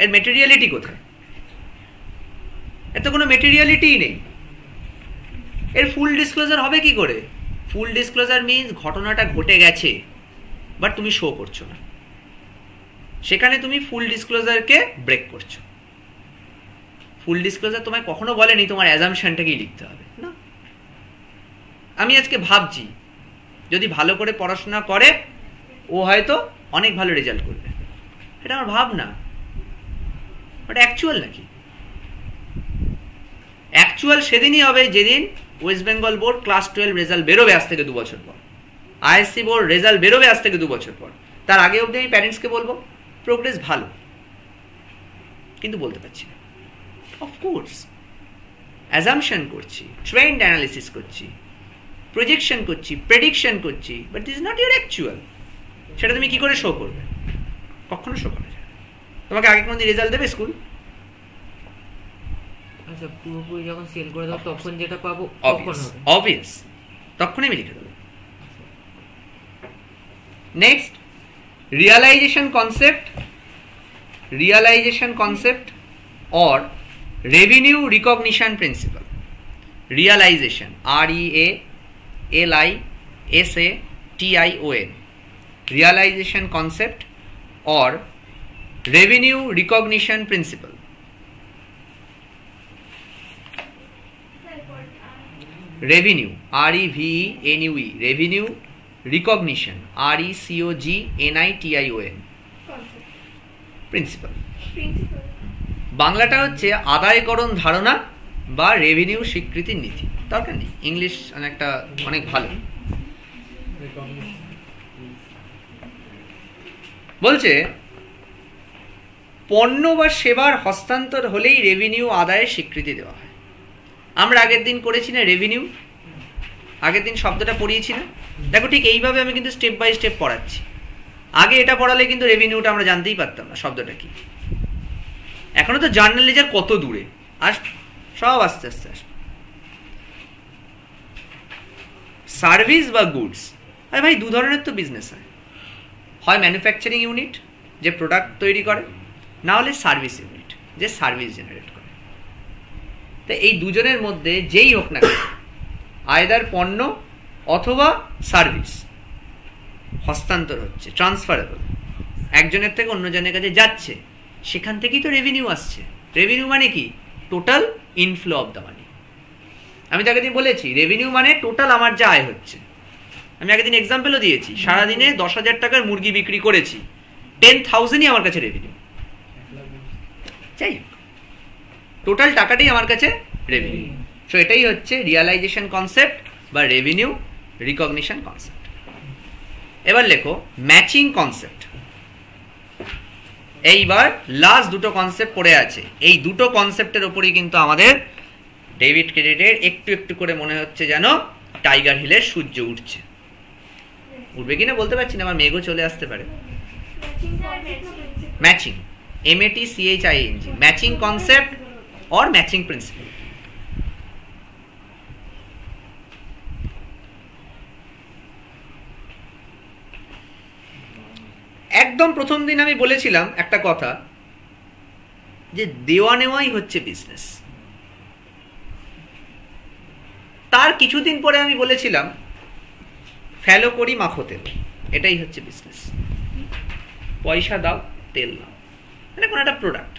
এর মেটেরিয়ালিটি কোথায়? এর তো কোনো মেটেরিয়ালিটিই নেই। এর ফুল ডিসক্লোজার হবে কি করে? ফুল ডিসক্লোজার মিন্স ঘটনাটা ঘটে গেছে, বাট তুমি শো করছো না। সেখানে তুমি ফুল ডিসক্লোজারকে ব্রেক করছো। ফুল ডিসক্লোজার তোমায় কখনো বলেনি তোমার অ্যাজাম্পশনটাকেই লিখতে হবে না। আমি আজকে ভাবছি যদি ভালো করে পড়াশোনা করে ও হয়তো অনেক ভালো রেজাল্ট করবে, এটা আমার ভাবনা। বাট অ্যাকচুয়াল নাকি? অ্যাকচুয়াল সেদিনই হবে যেদিন West Bengal board class 12 result বেরোবে আজ থেকে 2 বছর পর, আইএসসি বোর্ড রেজাল্ট বেরোবে আজ থেকে 2 বছর পর। তার আগে অবধি আমি প্যারেন্টসকে বলবো প্রোগ্রেস ভালো, কিন্তু বলতে পারছি না। অফকোর্স অ্যাজাম্পশন করছি, ট্রেন্ড অ্যানালিসিস করছি, প্রজেকশন করছি, প্রেডিকশন করছি, but this is not your actual. সেটা তুমি কি করে শো করবে? কখনো শো করা যায়। তোমাকে আগে কোনদিন রেজাল্ট দেবে স্কুল? আচ্ছা, পুরোপুরি যখন সেল করে দাও তখন যেটা পাবো অবভিয়াস, তখনই আমি লিখে দেবো। Next, realisation concept, realisation concept or revenue recognition principle. Realization, REALISATION, realization concept or revenue recognition principle. Revenue, REVENUE, revenue recognition, RECOGNITION, principle. বাংলাটা হচ্ছে আদায়করণ ধারণা বা রেভিনিউ স্বীকৃতির নীতি। দরকার নেই, ইংলিশ অনেকটা অনেক ভালো। বলছে পণ্য বা সেবার হস্তান্তর হলেই রেভিনিউ আদায়ের স্বীকৃতি দেওয়া হয়। আমরা আগের দিন করেছি না রেভিনিউ, আগের দিন শব্দটা পড়িয়েছি না? দেখো ঠিক এইভাবে আমি কিন্তু স্টেপ বাই স্টেপ পড়াচ্ছি। আগে এটা পড়ালে কিন্তু রেভিনিউটা আমরা জানতেই পারতাম না শব্দটা কি। এখনো তো জার্নাল লেজার কত দূরে, আসবে সব আস্তে আস্তে আসবে। সার্ভিস বা গুডস, আরে ভাই 2 ধরনের তো বিজনেস হয়, হয় ম্যানুফ্যাকচারিং ইউনিট যে প্রোডাক্ট তৈরি করে, না হলে সার্ভিস ইউনিট যে সার্ভিস জেনারেট করে। তো এই দুজনের মধ্যে যেই হোক না কেন, আয়দার পণ্য অথবা সার্ভিস হস্তান্তর হচ্ছে, ট্রান্সফারেবল, একজনের থেকে অন্যজনের কাছে যাচ্ছে, সেখান থেকেই তো রেভিনিউ আসছে। রেভিনিউ মানে কি? Total inflow of the money. আমি তো আগের দিন বলেছি রেভিনিউ মানে টোটাল আমার যা আয় হচ্ছে। আমি আগের দিন এক্সাম্পলও দিয়েছি, সারাদিনে 10,000 টাকার মুরগি বিক্রি করেছি, 10,000ই আমার কাছে রেভিনিউ। যাই হোক, টোটাল টাকাটাই আমার কাছে রেভিনিউ। সো এটাই হচ্ছে রিয়ালাইজেশন কনসেপ্ট বা রেভিনিউ রিকগনিশন কনসেপ্ট। এবার লেখো ম্যাচিং কনসেপ্ট। এইবার লাস্ট দুটো কনসেপ্ট পড়ে আছে। এই দুটো কনসেপ্টের উপরই কিন্তু আমাদের ডেবিট ক্রেডিটের একটু একটু করে মনে হচ্ছে যেন টাইগার হিলের সূর্য উঠছে। উঠবে কিনা বলতে পারছি না, আমার মেঘও চলে আসতে পারে। Matching, MATCHING, matching concept or matching principal. একদম প্রথম দিন আমি বলেছিলাম একটা কথা, যে দেওয়া নেওয়াই হচ্ছে বিজনেস। তার কিছুদিন পরে আমি বলেছিলাম ফেলো করি মাখো তেল, এটাই হচ্ছে বিজনেস। পয়সা দাও তেল নাও, মানে কোনো একটা প্রোডাক্ট,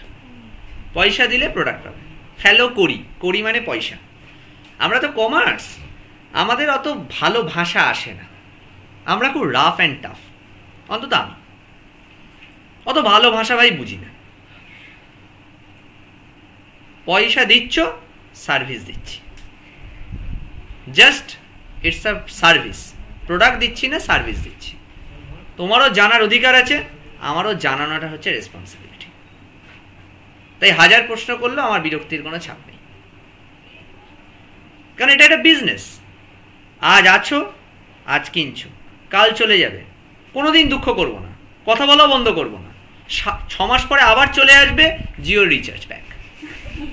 পয়সা দিলে প্রোডাক্ট পাবে। ফেলো করি, করি মানে পয়সা। আমরা তো কমার্স, আমাদের অত ভালো ভাষা আসে না, আমরা খুব রাফ অ্যান্ড টাফ। অন্তত আমি অত ভালো ভাষা ভাই বুঝি না। পয়সা দিচ্ছ, সার্ভিস দিচ্ছি, just it's a service. Product দিচ্ছি না, সার্ভিস দিচ্ছি। তোমারও জানার অধিকার আছে, আমারও জানানোটা হচ্ছে রেসপন্সিবিলিটি। তাই 1000 প্রশ্ন করলেও আমার বিরক্তির কোনো ছাপ নেই, কারণ এটা একটা বিজনেস। আজ আছো, আজ কিনছো, কাল চলে যাবে, কোনোদিন দুঃখ করবো না, কথা বলাও বন্ধ করবো না। 6 মাস পরে আবার চলে আসবে জিও রিচার্জ ব্যাক।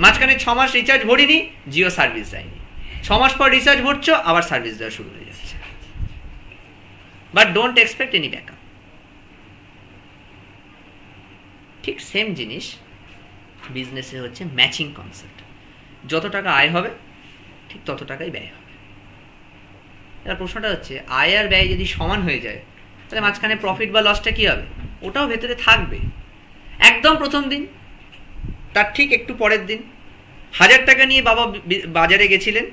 মাঝখানে 6 মাস রিচার্জ ভরিনি, জিও সার্ভিস দেয়নি, 6 মাস পর রিচার্জ ভরছো, আবার সার্ভিস দেওয়া শুরু হয়ে যাচ্ছে। But don't expect any backup. ঠিক সেম জিনিস বিজনেসে হচ্ছে ম্যাচিং কনসেপ্ট। যত টাকা আয় হবে ঠিক তত টাকাই ব্যয় হবে। এবার প্রশ্নটা হচ্ছে, আয় আর ব্যয় যদি সমান হয়ে যায়, তাহলে মাঝখানে প্রফিট বা লসটা কি হবে? ওটাও ভেতরে থাকবে। একদম প্রথম দিন, তার ঠিক একটু পরের দিন 1000 টাকা নিয়ে বাবা বাজারে গেছিলেন,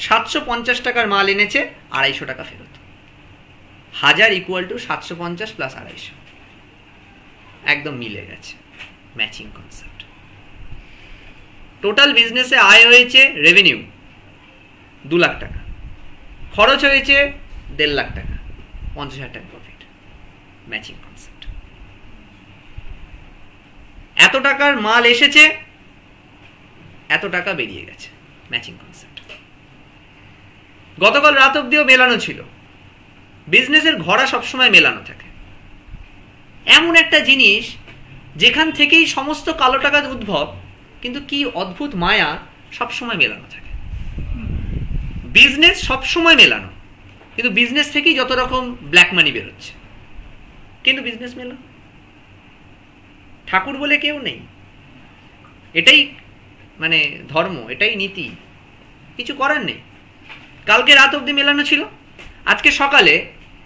750 টাকার মাল এনেছে, 250 টাকা ফেরত। 1000 ইকুয়াল টু 750 প্লাস 250, একদম মিলে গেছে। Matching concept. টোটাল বিজনেসে আয় হয়েছে রেভিনিউ 2 লাখ টাকা, খরচ হয়েছে 1.5 লাখ টাকা, 50,000 টাকা প্রফিট। Matching concept. এত টাকার মাল এসেছে, এত টাকা বেরিয়ে গেছে। Matching concept. গতকাল রাত অব্দিও মেলানো ছিল। বিজনেসের ঘোড়া সবসময় মেলানো থাকে। এমন একটা জিনিস যেখান থেকেই সমস্ত কালো টাকার উদ্ভব, কিন্তু কি অদ্ভুত মায়া, সবসময় মেলানো থাকে। বিজনেস সবসময় মেলানো, কিন্তু বিজনেস থেকেই যত রকম ব্ল্যাক মানি বেরোচ্ছে, কিন্তু বিজনেস মেলানো। ঠাকুর বলে কেউ নেই, এটাই মানে ধর্ম, এটাই নীতি, কিছু করার নেই। কালকে রাত অবধি মেলানো ছিল, আজকে সকালে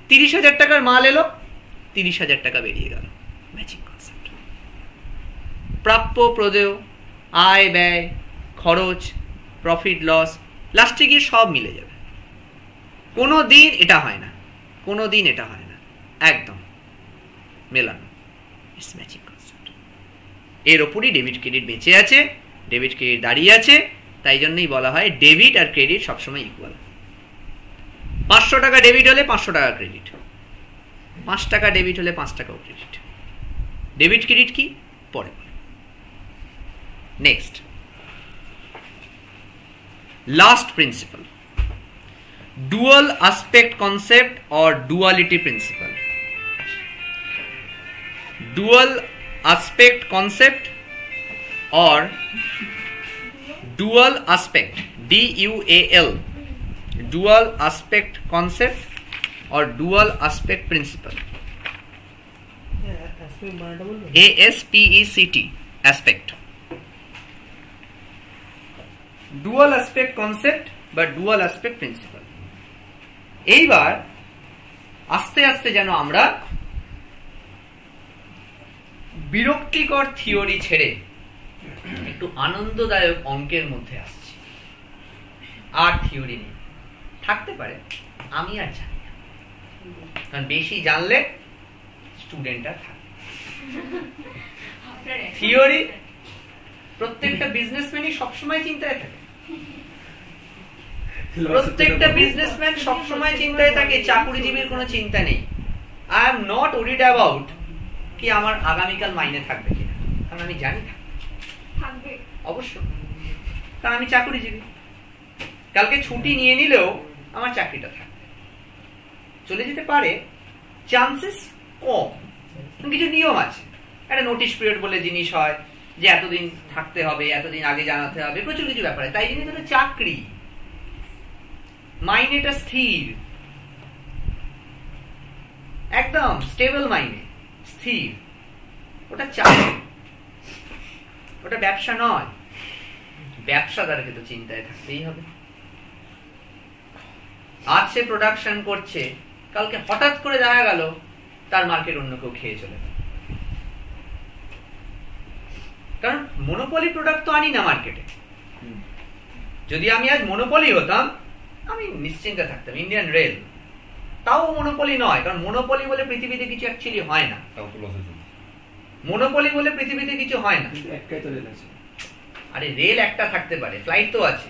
30,000 টাকার মাল এলো, 30,000 টাকা বেরিয়ে গেল। Matching concept. প্রাপ্য প্রদেয়, আয় ব্যয়, খরচ, প্রফিট লস, লাস্টে গিয়ে সব মিলে যাবে। কোনো দিন এটা হয় না, কোনো দিন এটা হয় না, একদম মেলানো। It's matching concept. এর ওপরই ডেবিট ক্রেডিট বেঁচে আছে, ডেবিট ক্রেডিট দাঁড়িয়ে আছে। তাই জন্যই বলা হয় ডেবিট আর ক্রেডিট সবসময় ইকুয়াল। 500 টাকা ডেবিট হলে 500 টাকা ক্রেডিট, 5 টাকা ডেবিট হলে 5 টাকাও ক্রেডিট। ডেবিট ক্রেডিট কি পরে। Next, last principal, dual aspect concept or duality principal. Dual aspect concept or dual aspect, DUAL, dual aspect concept or dual aspect principle, ASPECT, aspect, dual aspect concept বা dual aspect principle। এইবার আস্তে আস্তে যেন আমরা বিরক্তিকর theory ছেড়ে একটু আনন্দদায়ক অঙ্কের মধ্যে আসছি। আর থিওরি নেই, থাকতে পারে, আমি আর জানি না, কারণ বেশি জানলে স্টুডেন্টরা থাকে। থিওরি প্রত্যেকটা বিজনেসম্যানই সবসময় চিন্তায় থাকে, প্রত্যেকটা বিজনেসম্যান সবসময় চিন্তায় থাকে, চাকুরিজীবীর কোনো চিন্তা নেই। I am not worried about কি আমার আগামীকাল মাইনে থাকবে কিনা, কারণ আমি জানি থাকবে অবশ্যই, কারণ আমি চাকুরিজীবী। কালকে ছুটি নিয়ে নিলেও আমার চাকরিটা থাকবে, চলে যেতে পারে, চান্সেস কম। কিছু নিয়ম আছে, একটা নোটিশ পিরিয়ড বলে জিনিস হয়, যে এতদিন থাকতে হবে, এতদিন আগে জানাতে হবে, প্রচুর কিছু ব্যাপার। তাই জন্য তো চাকরি, মাইনেটা স্থির, একদম স্টেবল মাইনে, স্থির, ওটা চাকরি, ওটা ব্যবসা নয়। ব্যবসাদারকে তো চিন্তায় থাকতেই হবে। আজ সে প্রোডাকশন করছে, কালকে হঠাৎ করে দেখা গেল তার মার্কেট অন্য কেউ খেয়ে চলে গেল, কারণ মনোপলি প্রোডাক্ট তো আনি না মার্কেটে। যদি আমি আজ মনোপলি হতাম, আমি নিশ্চিন্তে থাকতাম। ইন্ডিয়ান রেল তাও মনোপলি নয়, কারণ মনোপলি বলে পৃথিবীতে কিছু অ্যাকচুয়ালি হয় না। মনোপলি বলে পৃথিবীতে কিছু হয় না, আরে রেল একটা থাকতে পারে, ফ্লাইট তো আছে,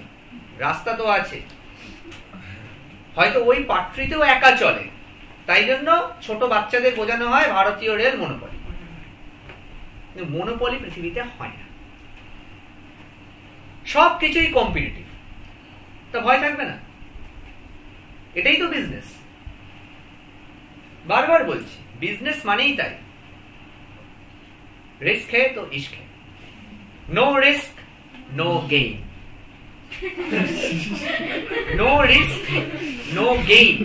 রাস্তা তো আছে, হয়তো ওই পাট্রিতেও একা চলে, তাই জন্য ছোট বাচ্চাদের বোঝানো হয় ভারতীয় রেল মনোপলি। মনোপলি পৃথিবীতে হয় না, সবকিছুই কম্পিটিটিভ, তা ভয় থাকবে না। এটাই তো বিজনেস, বারবার বলছি বিজনেস মানেই তাই। রিস্ক है तो इश्क है, no risk no gain, no risk no gain,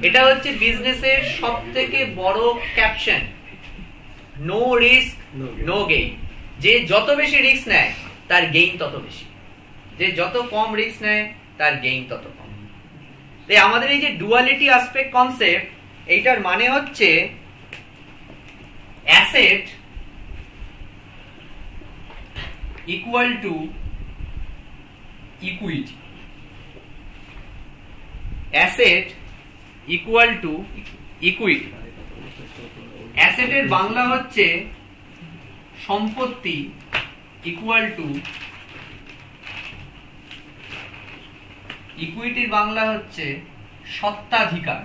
এটা হচ্ছে বিজনেসের সবথেকে বড় caption. No risk no gain, যে যত বেশি রিস্ক নেয় তার গেইন তত বেশি, যে যত কম রিস্ক নেয় তার গেইন তত কম। তাই আমাদের এই যে ডুয়ালিটি অ্যাসপেক্ট কনসেপ্ট, এইটার মানে হচ্ছে asset equal to equity, asset equal to equity. অ্যাসেটের বাংলা হচ্ছে সম্পত্তি ইকুয়াল টু ইকুইটির বাংলা হচ্ছে সত্ত্বাধিকার।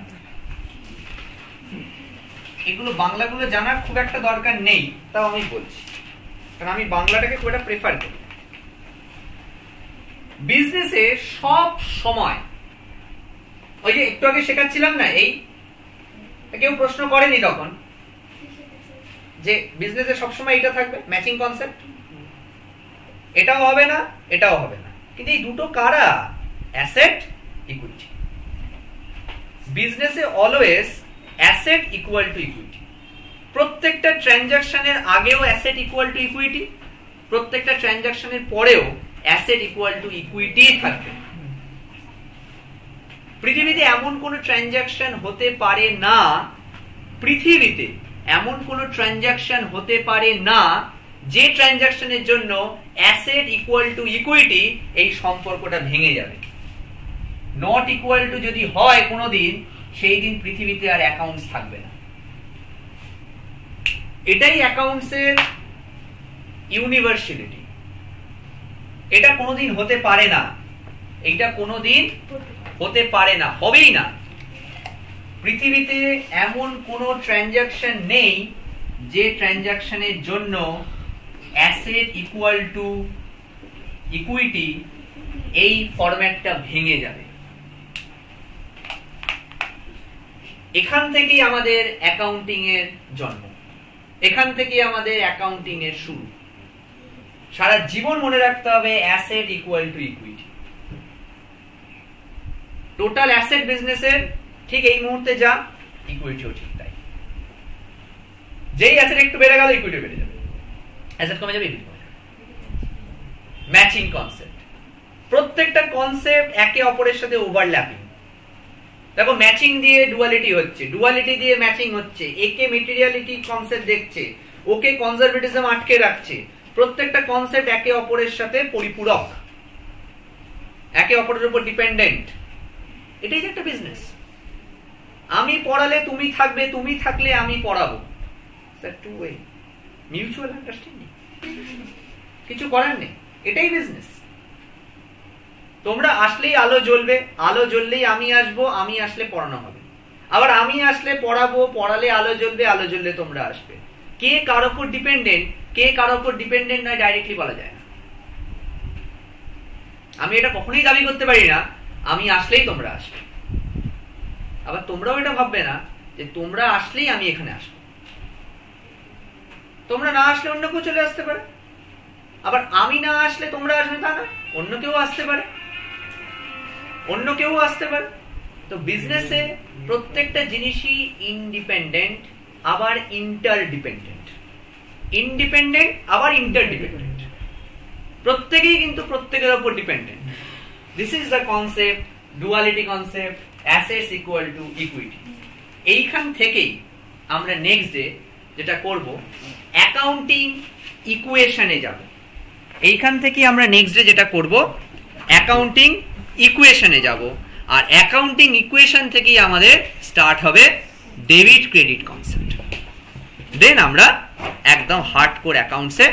এগুলো বাংলাগুলো জানার খুব একটা দরকার নেই, তাও আমি বলছি, কারণ আমি বাংলাটাকে খুব একটা প্রেফার করি। বিজনেসে সব সময় ওই যে একটু আগে শেখাচ্ছিলাম না, এই কেউ প্রশ্ন করেনি তখন যে বিজনেসে সবসময় এটা থাকবে ম্যাচিং কনসেপ্ট, এটাও হবে না এটাও হবে না, কিন্তু এই দুটো কারা? Asset equity. বিজনেসে always asset equal to equity, প্রত্যেকটা ট্রানজাকশনের আগেও অ্যাসেট ইকুয়াল টু ইকুইটি, প্রত্যেকটা ট্রানজাকশনের পরেও অ্যাসেট ইকুয়াল টু ইকুইটি থাকবে। পৃথিবীতে এমন কোন ট্রানজাকশন হতে পারে না, পৃথিবীতে এমন কোন ট্রানজাকশন হতে পারে না যে ট্রানজাকশনের জন্য অ্যাসেট ইকুয়াল টু ইকুইটি এই সম্পর্কটা ভেঙে যাবে। নট ইকুয়াল টু যদি হয় কোনোদিন, সেই দিন পৃথিবীতে আর অ্যাকাউন্টস থাকবে না। এটাই অ্যাকাউন্টসের ইউনিভার্সালিটি। এটা কোনোদিন হতে পারে না, এইটা কোনোদিন হতে পারে না, হবেই না। পৃথিবীতে এমন কোন ট্রানজাকশন নেই যে ট্রানজাকশনের জন্য অ্যাসেট ইকুয়াল টু ইকুইটি এই ফরম্যাটটা ভেঙে যাবে। এখান থেকেই আমাদের অ্যাকাউন্টিং এর জন্ম, এখান থেকেই আমাদের অ্যাকাউন্টিং এর শুরু। সারা জীবন মনে রাখতে হবে asset equal to equity. Total asset বিজনেসের ঠিক এই মুহূর্তে যা, ইকুইটিও ঠিক তাই। যেই অ্যাসেট একটু বেড়ে গেল ইকুইটি বেড়ে যাবে, অ্যাসেট কমে যাবে ইকুইটি কমে যাবে। ম্যাচিং কনসেপ্ট, প্রত্যেকটা কনসেপ্ট একে অপরের সাথে ওভারল্যাপিং। দেখো ম্যাচিং দিয়ে ডুয়ালিটি হচ্ছে, ডুয়ালিটি দিয়ে ম্যাচিং হচ্ছে, একে মেটেরিয়ালিটি কনসেপ্ট দেখছে, ওকে কনজারভেটিজম আটকে রাখছে। প্রত্যেকটা কনসেপ্ট একে অপরের সাথে পরিপূরক, একে অপরের উপর ডিপেন্ডেন্ট। এটাই একটা বিজনেস। আমি পড়ালে তুমি থাকবে, তুমি থাকলে আমি পড়াবো, টু ওয়ে মিউচুয়াল আন্ডারস্ট্যান্ডিং, কিছু করার নেই, এটাই বিজনেস। তোমরা আসলেই আলো জ্বলবে, আলো জ্বললেই আমি আসবো, আমি আসলে পড়ানো হবে। আবার আমি আসলে পড়াবো, পড়ালে আলো জ্বলবে, আলো জ্বললে তোমরা আসবে। কে কার উপর ডিপেন্ডেন্ট, কে কার উপর ডিপেন্ডেন্ট নয় ডাইরেক্টলি বলা যায় না। আমি এটা কখনোই দাবি করতে পারি না আমি আসলেই তোমরা আসবে। আবার তোমরাও এটা ভাববে না যে তোমরা আসলেই আমি এখানে আসবো। তোমরা না আসলে অন্য কেউ চলে আসতে পারে, আবার আমি না আসলে তোমরা আসবে তা না, অন্য কেউ আসতে পারে, অন্য কেউ আসতে পারে। তো বিজনেসে প্রত্যেকটা জিনিসই ইন্ডিপেন্ডেন্ট আবার ইন্টারডিপেন্ডেন্ট, ইন্ডিপেন্ডেন্ট আবার ইন্টারডিপেন্ডেন্ট, প্রত্যেকেই কিন্তু প্রত্যেকের উপর dependent. This is the concept, duality concept, assets equal to equity. এইখান থেকেই আমরা নেক্সট ডে যেটা করব, অ্যাকাউন্টিং ইকুয়েশনে যাব। এইখান থেকেই আমরা নেক্সট ডে যেটা করব, অ্যাকাউন্টিং ইকুয়েশনে যাব। আর অ্যাকাউন্টিং ইকুয়েশন থেকেই আমাদের স্টার্ট হবে ডেবিট ক্রেডিট কনসেপ্ট। দেন আমরা একদম হার্ডকোর অ্যাকাউন্টসে